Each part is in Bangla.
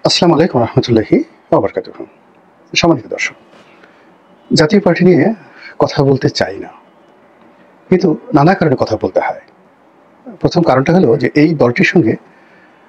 আসসালামু আলাইকুম রহমতুল্লাহি ওয়া বারাকাতুহু। সম্মানিত দর্শক, জাতীয় পার্টি নিয়ে কথা বলতে চাই না, কিন্তু নানা কারণে কথা বলতে হয়। প্রথম কারণটা হলো যে এই দলটির সঙ্গে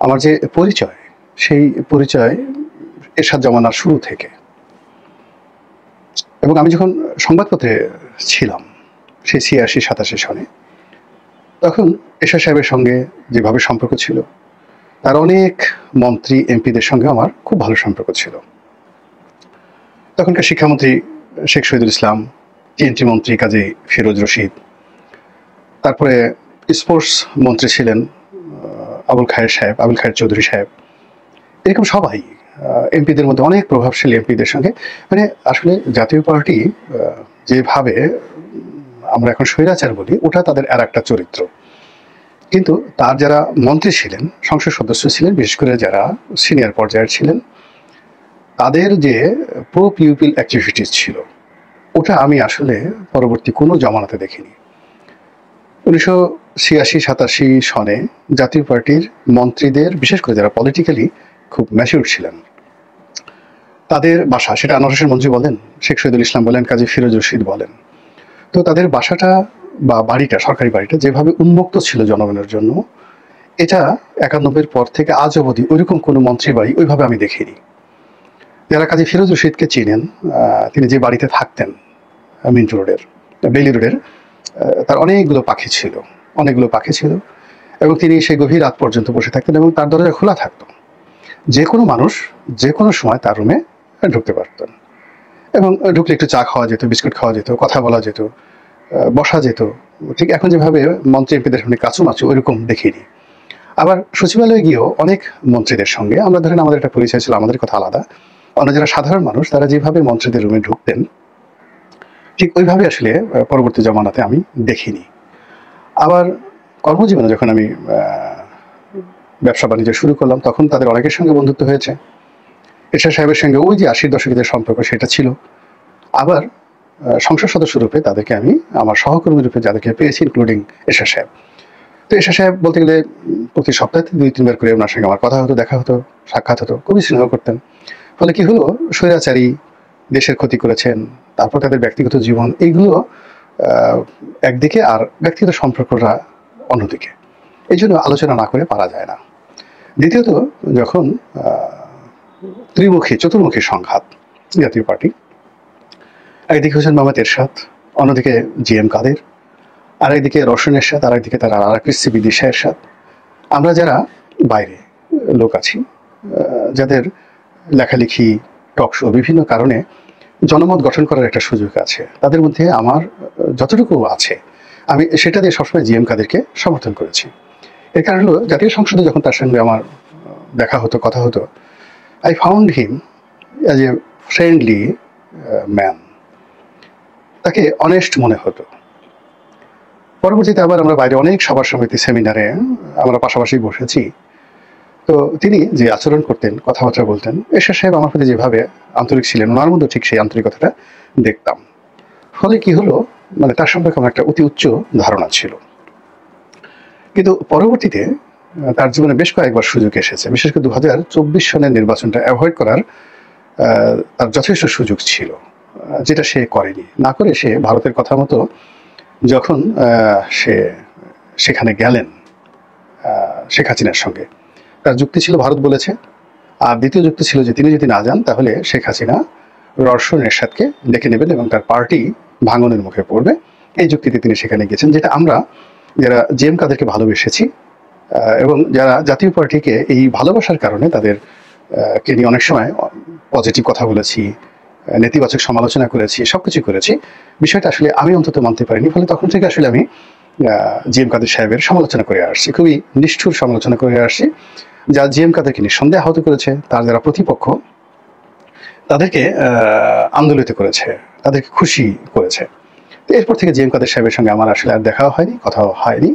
আমার যে পরিচয়, সেই পরিচয় এরশাদ জমানার শুরু থেকে। এবং আমি যখন সংবাদপত্রে ছিলাম সেই ৮৬-৮৭ সনে, তখন এরশাদ সাহেবের সঙ্গে যেভাবে সম্পর্ক ছিল, তার অনেক মন্ত্রী এমপিদের সঙ্গে আমার খুব ভালো সম্পর্ক ছিল। তখনকার শিক্ষামন্ত্রী শেখ শহীদুল ইসলাম, টিএনটি মন্ত্রী কাজী ফিরোজ রশিদ, তারপরে স্পোর্টস মন্ত্রী ছিলেন আবুল খায়ের চৌধুরী সাহেব, এরকম সবাই এমপিদের মধ্যে অনেক প্রভাবশালী এমপিদের সঙ্গে, মানে আসলে জাতীয় পার্টি যেভাবে আমরা এখন স্বৈরাচার বলি, ওটা তাদের আর একটা চরিত্র। কিন্তু তার যারা মন্ত্রী ছিলেন, সংসদ সদস্য ছিলেন, বিশেষ করে যারা সিনিয়র পর্যায়ের ছিলেন, তাদের যে প্রো পিউপিল অ্যাক্টিভিটিস ছিল, ওটা আমি আসলে পরবর্তী কোনো জমানাতে দেখিনি। ১৯৮৬-৮৭ সনে জাতীয় পার্টির মন্ত্রীদের, বিশেষ করে যারা পলিটিক্যালি খুব ম্যাচিউর ছিলেন, তাদের বাসা, সেটা আনোয়ার হোসেন মঞ্জু বলেন, শেখ শহীদুল ইসলাম বলেন, কাজী ফিরোজ রশিদ বলেন, তো তাদের বাসাটা বা বাড়িটা, সরকারি বাড়িটা যেভাবে উন্মুক্ত ছিল জনগণের জন্য, এটা ৯১-এর পর থেকে আজ অবধি ওইরকম কোনো মন্ত্রী বাড়ি ওইভাবে আমি দেখিনি। যারা কাজী ফিরোজ রশিদকে চিনেন, তিনি যে বাড়িতে থাকতেন মিন্টু রোডের, বেইলি রোডের, তার অনেকগুলো পাখি ছিল এবং তিনি সেই গভীর রাত পর্যন্ত বসে থাকতেন এবং তার দরজা খোলা থাকতো। যে কোনো মানুষ যে কোনো সময় তার রুমে ঢুকতে পারতেন এবং ঢুকলে একটু চা খাওয়া যেত, বিস্কুট খাওয়া যেত, কথা বলা যেত, বসা যেত। ঠিক এখন যেভাবে মন্ত্রী এমপিদের সঙ্গে কাছুমাচু ওইরকম দেখিনি। আবার সচিবালয়ে গিয়েও অনেক মন্ত্রীদের সঙ্গে আমরা, ধরেন আমাদের একটা পরিচয় ছিল, আমাদের কথা আলাদা, অন্য যারা সাধারণ মানুষ তারা যেভাবে মন্ত্রীদের রুমে ঢুকতেন, ঠিক ওইভাবে আসলে পরবর্তী জমানাতে আমি দেখিনি। আবার কর্মজীবনে যখন আমি ব্যবসা বাণিজ্য শুরু করলাম, তখন তাদের অনেকের সঙ্গে বন্ধুত্ব হয়েছে। এরশাদ সাহেবের সঙ্গে ওই যে ৮০ দশকের সম্পর্ক, সেটা ছিল। আবার সংসদ সদস্য রূপে তাদেরকে আমি আমার সহকর্মী রূপে যাদেরকে পেয়েছি, ইনক্লুডিং এরশাদ সাহেব। তো এরশাদ সাহেব বলতে গেলে প্রতি সপ্তাহে ২-৩ বার করে ওনার সঙ্গে আমার কথা হতো, দেখা হতো, সাক্ষাৎ হতো, খুবই স্নেহ করতেন। ফলে কি হলো, স্বৈরাচারী, দেশের ক্ষতি করেছেন, তারপর তাদের ব্যক্তিগত জীবন, এইগুলো একদিকে, আর ব্যক্তিগত সম্পর্কটা অন্যদিকে। এই জন্য আলোচনা না করে পারা যায় না। দ্বিতীয়ত, যখন চতুর্মুখী সংঘাত জাতীয় পার্টি, একদিকে হোসেন মোহাম্মদ এরশাদ, অন্যদিকে জিএম কাদের, আর একদিকে রওশন এরশাদ, আর একদিকে তার আর এক স্ত্রী বিদিশা এরশাদ। আমরা যারা বাইরে লোক আছি, যাদের লেখালেখি, টক শো, বিভিন্ন কারণে জনমত গঠন করার একটা সুযোগ আছে, তাদের মধ্যে আমার যতটুকু আছে আমি সেটা দিয়ে সবসময় জিএম কাদেরকে সমর্থন করেছি। এর কারণ হলো, জাতীয় সংসদে যখন তার সঙ্গে আমার দেখা হতো, কথা হতো, I found him as a friendly man. তাকে অনেস্ট মনে হতো। পরবর্তীতে আবার আমরা বাইরে অনেক সভা সমিতি, সেমিনারে আমরা পাশাপাশি বসেছি। তো তিনি যে আচরণ করতেন, কথাবার্তা বলতেন, এরশাদ সাহেব আমার প্রতি যেভাবে আন্তরিক ছিলেন, ওনার মধ্যে ঠিক সেই আন্তরিকতাটা দেখতাম। ফলে কি হলো, মানে তার সম্পর্কে আমার একটা অতি উচ্চ ধারণা ছিল। কিন্তু পরবর্তীতে তার জীবনে বেশ কয়েকবার সুযোগ এসেছে, বিশেষ করে ২০২৪ সনের নির্বাচনটা অ্যাভয়েড করার তার যথেষ্ট সুযোগ ছিল, যেটা সে করেনি। না করে সে ভারতের কথা মতো যখন সে সেখানে গেলেন শেখ হাসিনার সঙ্গে, তার যুক্তি ছিল ভারত বলেছে, আর দ্বিতীয় যুক্তি ছিল যে তিনি যদি না যান তাহলে শেখ হাসিনা রওশন এরশাদকে ডেকে নেবেন এবং তার পার্টি ভাঙনের মুখে পড়বে। এই যুক্তিতে তিনি সেখানে গেছেন, যেটা আমরা যারা জিএম কাদেরকে ভালোবেসেছি এবং যারা জাতীয় পার্টিকে এই ভালোবাসার কারণে তাদের কে নিয়ে অনেক সময় পজিটিভ কথা বলেছি, নেতিবাচক সমালোচনা করেছি, সবকিছু করেছি, বিষয়টা আসলে আমি অন্তত মানতে পারিনি। ফলে তখন থেকে আসলে আমি জিএম কাদের সাহেবের সমালোচনা করে আসছি, খুবই নিষ্ঠুর সমালোচনা করে আসছি, যা জিএম কাদেরকে নিঃসন্দেহে আহত করেছে, তার যারা প্রতিপক্ষ তাদেরকে আন্দোলিত করেছে, তাদেরকে খুশি করেছে। তো এরপর থেকে জিএম কাদের সাহেবের সঙ্গে আমার আসলে আর দেখাও হয়নি, কথাও হয়নি।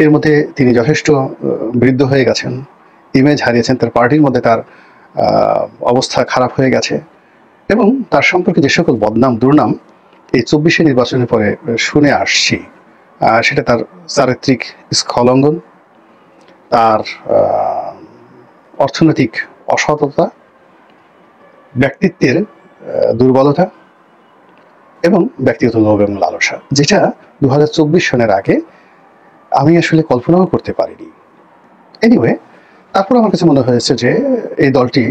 এর মধ্যে তিনি যথেষ্ট বৃদ্ধ হয়ে গেছেন, ইমেজ হারিয়েছেন, তার পার্টির মধ্যে তার অবস্থা খারাপ হয়ে গেছে এবং তার সম্পর্কে যে সকল বদনাম, দুর্নাম এই ২৪শে নির্বাচনের পরে শুনে আসছি, সেটা তার চারিত্রিক স্খলঙ্ঘন, তার অর্থনৈতিক অসততা, ব্যক্তিত্বের দুর্বলতা এবং ব্যক্তিগত লোভ এবং লালসা, যেটা 2024 সনের আগে আমি আসলে কল্পনাও করতে পারিনি। এনিওয়ে, তারপর আমার কাছে মনে হয়েছে যে এই দলটি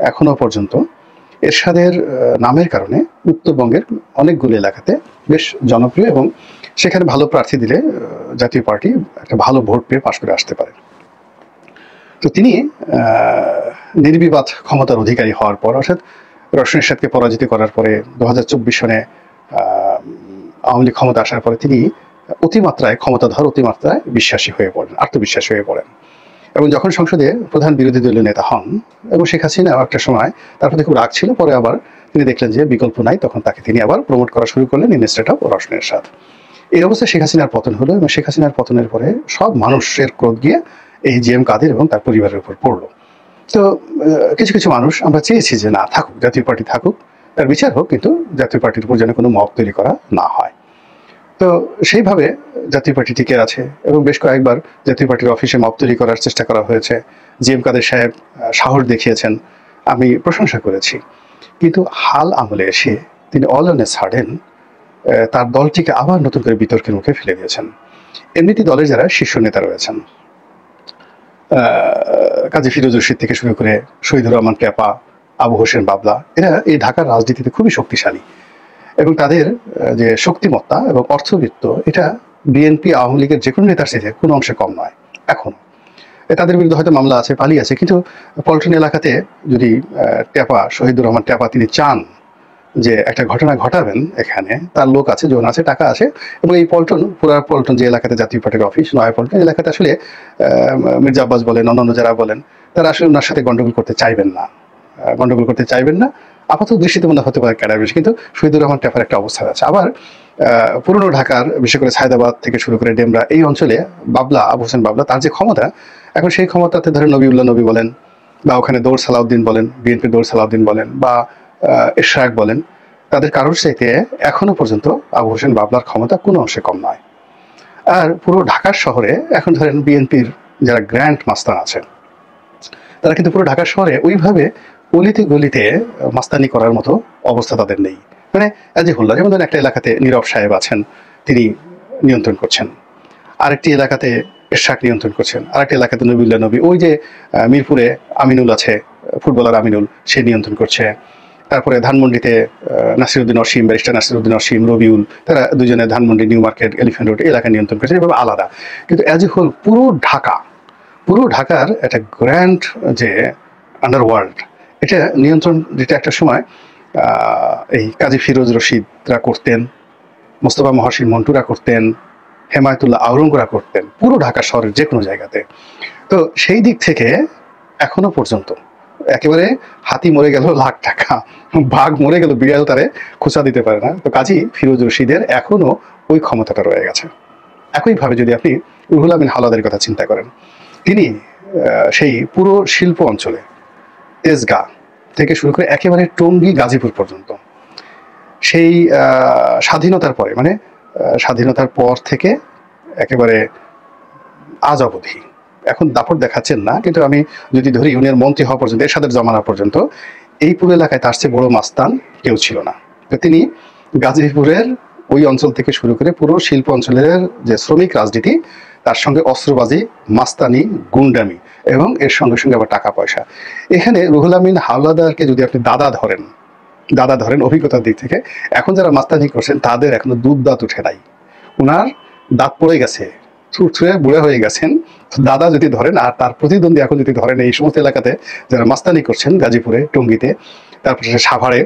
এখনো পর্যন্ত এরশাদের নামের কারণে উত্তরবঙ্গের অনেকগুলো এলাকাতে বেশ জনপ্রিয় এবং সেখানে ভালো প্রার্থী দিলে জাতীয় পার্টি একটা ভালো ভোট পেয়ে পাশ করে আসতে পারে। তো তিনি নির্বিবাদ ক্ষমতার অধিকারী হওয়ার পর, অর্থাৎ রওশন এরশাদকে পরাজিত করার পরে 2024 সনে আওয়ামী লীগ ক্ষমতা আসার পরে তিনি অতিমাত্রায় ক্ষমতাধর, অতিমাত্রায় বিশ্বাসী হয়ে পড়েন, আত্মবিশ্বাসী হয়ে পড়েন। এবং যখন সংসদে প্রধান বিরোধী দলীয় নেতা হন এবং শেখ হাসিনা একটা সময় তার প্রতি খুব রাগ ছিল, পরে আবার তিনি দেখলেন যে বিকল্প নাই, তখন তাকে তিনি আবার প্রমোট করা শুরু করলেন ইনস্টেড অফ রওশন এরশাদ। এই অবস্থায় শেখ হাসিনার পতন হলো এবং শেখ হাসিনার পতনের পরে সব মানুষের ক্রোধ গিয়ে এই জিএম কাদের এবং তার পরিবারের উপর পড়লো। তো কিছু কিছু মানুষ আমরা চেয়েছি যে না, থাকুক, জাতীয় পার্টি থাকুক, তার বিচার হোক, কিন্তু জাতীয় পার্টির উপর যেন কোনো মব তৈরি করা না হয়। তো সেইভাবে জাতীয় পার্টি টিকে আছে এবং বেশ কয়েকবার জাতীয় পার্টির অফিসে মব তৈরি করার চেষ্টা করা হয়েছে। জিএম কাদের সাহেব সাহস দেখিয়েছেন, আমি প্রশংসা করেছি, কিন্তু হাল আমলে এসে তিনি অল অন এ সাডেন তার দলটিকে আবার নতুন করে বিতর্কের মুখে ফেলে দিয়েছেন। এমনিতে দলের যারা শীর্ষ নেতা রয়েছেন, কাজী ফিরোজ রশিদ থেকে শুরু করে শহীদুর রহমান ট্যাপা, আবু হোসেন বাবলা, এরা এই ঢাকার রাজনীতিতে খুবই শক্তিশালী এবং তাদের যে শক্তিমত্তা এবং অর্থবিত্ত, এটা বিএনপি আওয়ামী লীগের যে কোনো নেতার সাথে কোনো অংশে কম নয়। এখন তাদের বিরুদ্ধে হয়তো মামলা আছে, পালিয়ে আছে, কিন্তু পল্টন এলাকাতে যদি ট্যাপা, শহীদুর রহমান ট্যাপা তিনি চান যে একটা ঘটনা ঘটাবেন, এখানে তার লোক আছে, জোন আছে, টাকা আছে, এবং এই পল্টন, পুরা পল্টন যে এলাকাতে জাতীয় পার্টির অফিস, নয়া পল্টন এলাকাতে আসলে মির্জা আব্বাস বলেন, অন্যান্য যারা বলেন, তারা আসলে ওনার সাথে গন্ডগোল করতে চাইবেন না, আপাতত দৃষ্টিতে মনে হতে পারে ক্যাডার বেশি, কিন্তু শহীদুর রহমান ট্যাপার একটা অবস্থা আছে। আবার পুরনো ঢাকার, বিশেষ করে সায়দাবাদ থেকে শুরু করে ডেমরা, এই অঞ্চলে বাবলা, আবু হোসেন বাবলা, তার যে ক্ষমতা, এখন সেই ক্ষমতাতে ধরে নবিউল্লাহ নবী বলেন, বা ওখানে দৌড় সালাউদ্দিন বলেন, বিএনপির দৌড় সালাউদ্দিন বলেন, বা ইশরাক বলেন, তাদের কারোর চাইতে এখনো পর্যন্ত আবু হোসেন বাবলার ক্ষমতা কোনো অংশে কম নয়। আর পুরো ঢাকার শহরে এখন ধরেন বিএনপির যারা গ্র্যান্ড মাস্তান আছেন, তারা কিন্তু পুরো ঢাকার শহরে ওইভাবে অলিতে গলিতে মাস্তানি করার মতো অবস্থা তাদের নেই। মানে আজিহুল্লাহ, যেমন ধরেন একটা এলাকাতে নীরব সাহেব আছেন, তিনি নিয়ন্ত্রণ করছেন, আরেকটি এলাকাতে ইশরাক নিয়ন্ত্রণ করছেন, আরেকটি এলাকাতে নবিউল্লাহ নবী, ওই যে মিরপুরে আমিনুল আছে, ফুটবলার আমিনুল, সে নিয়ন্ত্রণ করছে। তারপরে ধানমন্ডিতে নাসিরউদ্দিন অসীম, ব্যারিস্টার নাসিরউদ্দিন অসীম, রবিউল, তারা দুজনে Dhanmondi, new market, elephant road এলাকা নিয়ন্ত্রণ করছে, এভাবে আলাদা। কিন্তু অ্যাজ এ হোল পুরো ঢাকার একটা গ্র্যান্ড যে আন্ডারওয়ার্ল্ড, এটা নিয়ন্ত্রণ, যেটা একটা সময় এই কাজী ফিরোজ রশিদরা করতেন, মোস্তফা মহসিন মন্টুরা করতেন, হেমায়তুল্লাহ আওরঙ্গরা করতেন, পুরো ঢাকা শহরের যে কোনো জায়গাতে। তো সেই দিক থেকে এখনো পর্যন্ত একেবারে হাতি মরে গেল লাখ টাকা, বাঘ মরে গেল বিড়াল তারে খোঁচা দিতে পারে না। তো কাজী ফিরোজ রশিদের এখনো ওই ক্ষমতাটা রয়ে গেছে। একইভাবে যদি আপনি রুহুল আমিন হাওলাদারের কথা চিন্তা করেন, তিনি সেই পুরো শিল্প অঞ্চলে, তেজগাঁ থেকে শুরু করে একেবারে টঙ্গী, গাজীপুর পর্যন্ত, সেই স্বাধীনতার পরে, মানে স্বাধীনতার পর থেকে একেবারে আজ অবধি, এখন দাপট দেখাচ্ছেন না, কিন্তু আমি যদি ধরি ইউনিয়ন মন্ত্রী হওয়া পর্যন্ত, এরশাদের জমানা পর্যন্ত, এই পুরো এলাকায় তার চেয়ে বড় মাস্তান কেউ ছিল না। তো তিনি গাজীপুরের ওই অঞ্চল থেকে শুরু করে পুরো শিল্প অঞ্চলের যে শ্রমিক রাজনীতি, তার সঙ্গে অস্ত্রবাজি, মাস্তানি, গুন্ডামি, এবং এর সঙ্গে সঙ্গে আবার টাকা পয়সা। এখানে রুহুল আমিন হাওলাদারকে যদি আপনি দাদা ধরেন অভিজ্ঞতার দিক থেকে, এখন যারা মাস্তানি করছেন তাদের এখনো দাঁত উঠে নাই, ওনার দাঁত পড়ে গেছে, থুড়ে বুড়ে হয়ে গেছেন। দাদা যদি ধরেন, আর তার প্রতিদ্বন্দ্বী এখন যদি ধরেন, এই সমস্ত এলাকাতে যারা মাস্তানি করছেন, গাজীপুরে, টঙ্গীতে, তারপরে সাভারে,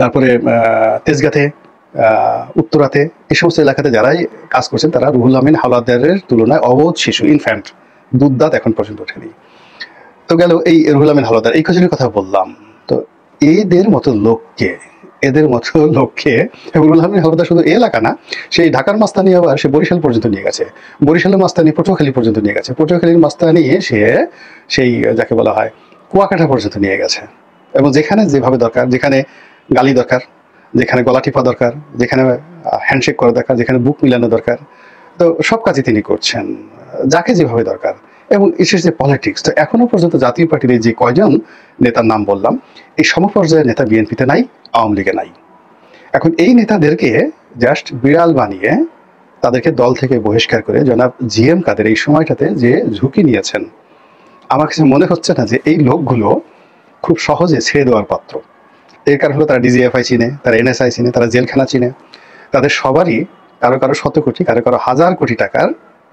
তারপরে তেজগাঁতে, উত্তরাতে, এই সমস্ত এলাকাতে যারাই কাজ করছেন, তারা রুহুল আমিন হাওলাদারের তুলনায় অবোধ শিশু, ইনফ্যান্ট, দাঁত এখন পর্যন্ত ওঠেনি। তো গেল এই রুহুল আমিন হাওলাদার, এই কজনের কথা বললাম। তো এদের মতো লোককে, রুহুল আমিন হাওলাদার শুধু এলাকা না, সেই ঢাকার মাস্তানি আবার সে বরিশাল পর্যন্ত নিয়ে গেছে, বরিশালের মাস্তানি পটুয়াখালী পর্যন্ত নিয়ে গেছে, পটুয়াখালীর মাস্তানি সে সেই যাকে বলা হয় কুয়াকাটা পর্যন্ত নিয়ে গেছে। এবং যেখানে যেভাবে দরকার, যেখানে গালি দরকার, যেখানে গলা টিপা দরকার, যেখানে হ্যান্ডশেক করা দরকার, যেখানে বুক মিলানো দরকার, তো সব কাজই তিনি করছেন, যাকে যেভাবে দরকার। এবং বিশেষ যে পলিটিক্স, তো এখনো পর্যন্ত জাতীয় পার্টির এই যে কয়জন নেতার নাম বললাম, এই সমপর্যায়ের নেতা বিএনপিতে নাই, আওয়ামী লীগে নাই। এখন এই নেতাদেরকে জাস্ট বিড়াল বানিয়ে তাদেরকে দল থেকে বহিষ্কার করে জনাব জিএম কাদের এই সময়টাতে যে ঝুঁকি নিয়েছেন, আমার কাছে মনে হচ্ছে না যে এই লোকগুলো খুব সহজে ছেড়ে দেওয়ার পাত্র। এর কারণ হলো তারা ডিজিএফআই চিনে, তারা এনএসআই চিনে, তারা জেলখানা চিনে, তাদের সবারই কারো কারো শত কোটি, কারো কারো হাজার কোটি টাকার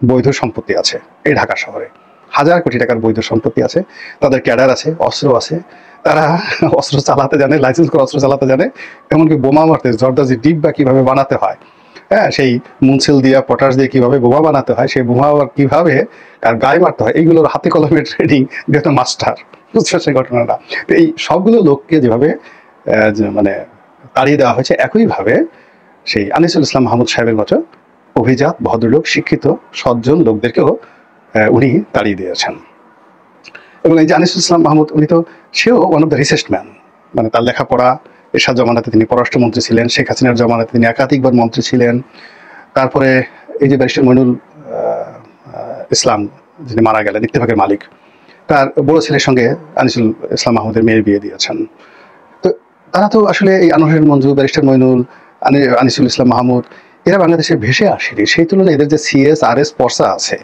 বৈধ সম্পত্তি আছে। এই ঢাকা শহরে হাজার কোটি টাকার বৈধ সম্পত্তি আছে, তাদের ক্যাডার আছে, অস্ত্র আছে, তারা অস্ত্র চালাতে জানে, লাইসেন্স করে অস্ত্র চালাতে জানে, এমনকি বোমা মারতে, জর্দাজি ডিব্বা কিভাবে বানাতে হয়, হ্যাঁ, সেই মুনসিল দিয়া পটাশ দিয়ে কিভাবে বোমা বানাতে হয়, সেই বোমা আবার কিভাবে আর গায়ে মারতে হয়, এইগুলোর হাতে কলমে ট্রেনিং যেহেতু মাস্টার, বুঝতে সেই ঘটনাটা। তো এই সবগুলো লোককে যেভাবে মানে তাড়িয়ে দেওয়া হয়েছে, একইভাবে সেই আনিসুল ইসলাম মাহমুদ সাহেবের মতো অভিজাত ভদ্রলোক, শিক্ষিত সজ্জন লোকদেরকেও উনি তাড়িয়ে দিয়েছেন। এবং এই যে আনিসুল ইসলাম মাহমুদ, উনি তো সেও one of the richest man, মানে তার লেখাপড়া, এরশাদ জমানাতে তিনি পররাষ্ট্রমন্ত্রী ছিলেন, শেখ হাসিনার জমানাতে তিনি একাধিকবার মন্ত্রী ছিলেন। তারপরে এই যে ব্যারিস্টার মইনুল ইসলাম যিনি মারা গেলেন, ইত্তেফাকের মালিক, তার বড় ছেলের সঙ্গে আনিসুল ইসলাম মাহমুদের মেয়ের বিয়ে দিয়েছেন। তো তারা তো আসলে এই আনোয়ার মঞ্জু, ব্যারিস্টার মইনুল, আনিসুল ইসলাম মাহমুদ, এরা বাংলাদেশে ভেসে আসেনি। সেই তুলনায় এদের যে সিএস আরএস পর্সা আছে,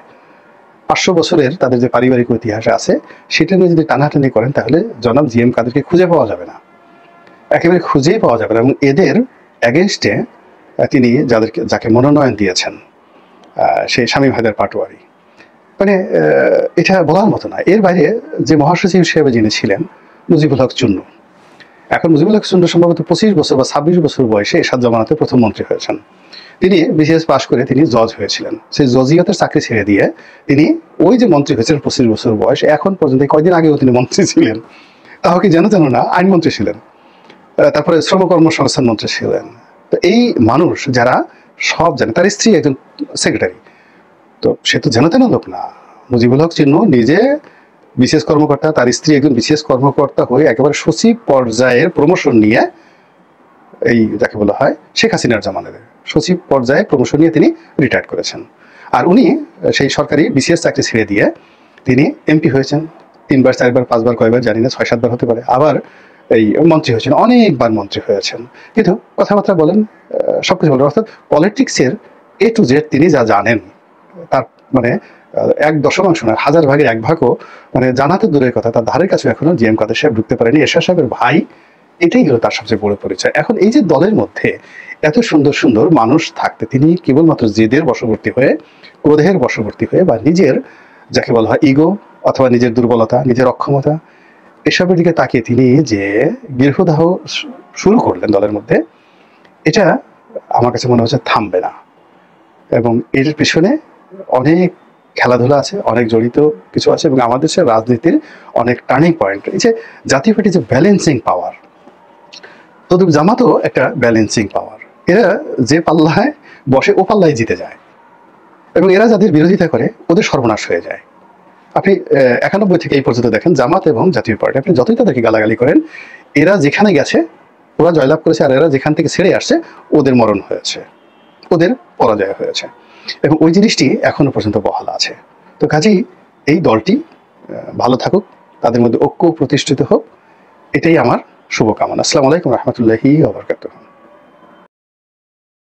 500 বছরের তাদের যে পারিবারিক ইতিহাস আছে, সেটা নিয়ে যদি টানাটানি করেন, তাহলে জনাব জিএম কাদেরকে খুঁজে পাওয়া যাবে না, একেবারে খুঁজেই পাওয়া যাবে না। এবং এদের অ্যাগেনস্টে তিনি যাকে মনোনয়ন দিয়েছেন, সেই শামীম হায়দার পাটোয়ারি, মানে এটা বলার মতো না। এর বাইরে যে মহাসচিব হিসেবে যিনি ছিলেন, মুজিবুল হক চুন্নু, এখন মুজিবুল হক চুন্নু সম্ভবত 25 বছর বা 26 বছর বয়সে এরশাদ জমানাতে প্রথম মন্ত্রী হয়েছেন। তিনি বিসিএস পাশ করে তিনি জজ হয়েছিলেন। সেই জজিয়তের চাকরি ছেড়ে দিয়ে তিনি ওই যে মন্ত্রী হয়েছিলেন 25 বছর বয়স, এখন পর্যন্ত কয়দিন আগেও তিনি মন্ত্রী ছিলেন, তাও কি যেন না আইনমন্ত্রী ছিলেন, তারপরে শ্রম কর্মসংস্থান মন্ত্রী ছিলেন। তো এই মানুষ যারা সব জানে, তার স্ত্রী একজন সেক্রেটারি, তো সে তো যেন তেন লোক না। মুজিবুল হক চিহ্ন নিজে বিশেষ কর্মকর্তা, তার স্ত্রী একজন বিশেষ কর্মকর্তা হয়ে একেবারে সচিব পর্যায়ের প্রমোশন নিয়ে, এই যাকে বলা হয় শেখ হাসিনার জামানাতে সচিব পর্যায়ে প্রমোশন নিয়ে তিনি রিটায়ার করেছেন। আর উনি সেই সরকারি বিসিএস চাকরি ছেড়ে দিয়ে তিনি এমপি হয়েছেন 3বার 4বার 5বার, কয়বার জানি না, 6-7বার হতে পারে। আবার এই মন্ত্রী হয়েছেন, অনেকবার মন্ত্রী হয়েছেন, কিন্তু কথাবার্তা বলেন, সবকিছু বলেন। অর্থাৎ পলিটিক্সের A to Z তিনি যা জানেন, তার মানে 1/10 না, 1000 ভাগের 1 ভাগও মানে জানাতে দূরের কথা, তার ধারের কাছে এখনো জিএম কাদের সাহেব ঢুকতে পারেনি। এরশাদ সাহেবের ভাই, এটাই হলো তার সবচেয়ে বড় পরিচয়। এখন এই যে দলের মধ্যে এত সুন্দর সুন্দর মানুষ থাকতে, তিনি কেবলমাত্র জেদের বশবর্তী হয়ে, ক্রোধের বশবর্তী হয়ে, বা নিজের যাকে বলা হয় ইগো, অথবা নিজের দুর্বলতা, নিজের অক্ষমতা, এসবের দিকে তাকিয়ে তিনি যে গৃহদাহ শুরু করলেন দলের মধ্যে, এটা আমার কাছে মনে হচ্ছে থামবে না। এবং এর পিছনে অনেক খেলাধুলা আছে, অনেক জড়িত কিছু আছে, এবং আমাদের দেশের রাজনীতির অনেক টার্নিং পয়েন্ট। এই যে জাতীয় পার্টির যে ব্যালেন্সিং পাওয়ার, তদুপ জামাতও একটা ব্যালেন্সিং পাওয়ার। এরা যে পাল্লায় বসে ও পাল্লায় জিতে যায়, এবং এরা যাদের বিরোধিতা করে ওদের সর্বনাশ হয়ে যায়। আপনি 91 থেকে এই পর্যন্ত দেখেন, জামাত এবং জাতীয় পার্টি, আপনি যতই তাদেরকে গালাগালি করেন, এরা যেখানে গেছে ওরা জয়লাভ করেছে, আর এরা যেখান থেকে ছেড়ে আসছে ওদের মরণ হয়েছে, ওদের পরাজয় হয়েছে, এবং ওই জিনিসটি এখনো পর্যন্ত বহাল আছে। তো কাজেই এই দলটি ভালো থাকুক, তাদের মধ্যে ঐক্য প্রতিষ্ঠিত হোক, এটাই আমার শুভকামনা। আসসালামু আলাইকুম রহমতুল্লাহি ওয়া বারাকাতুহু।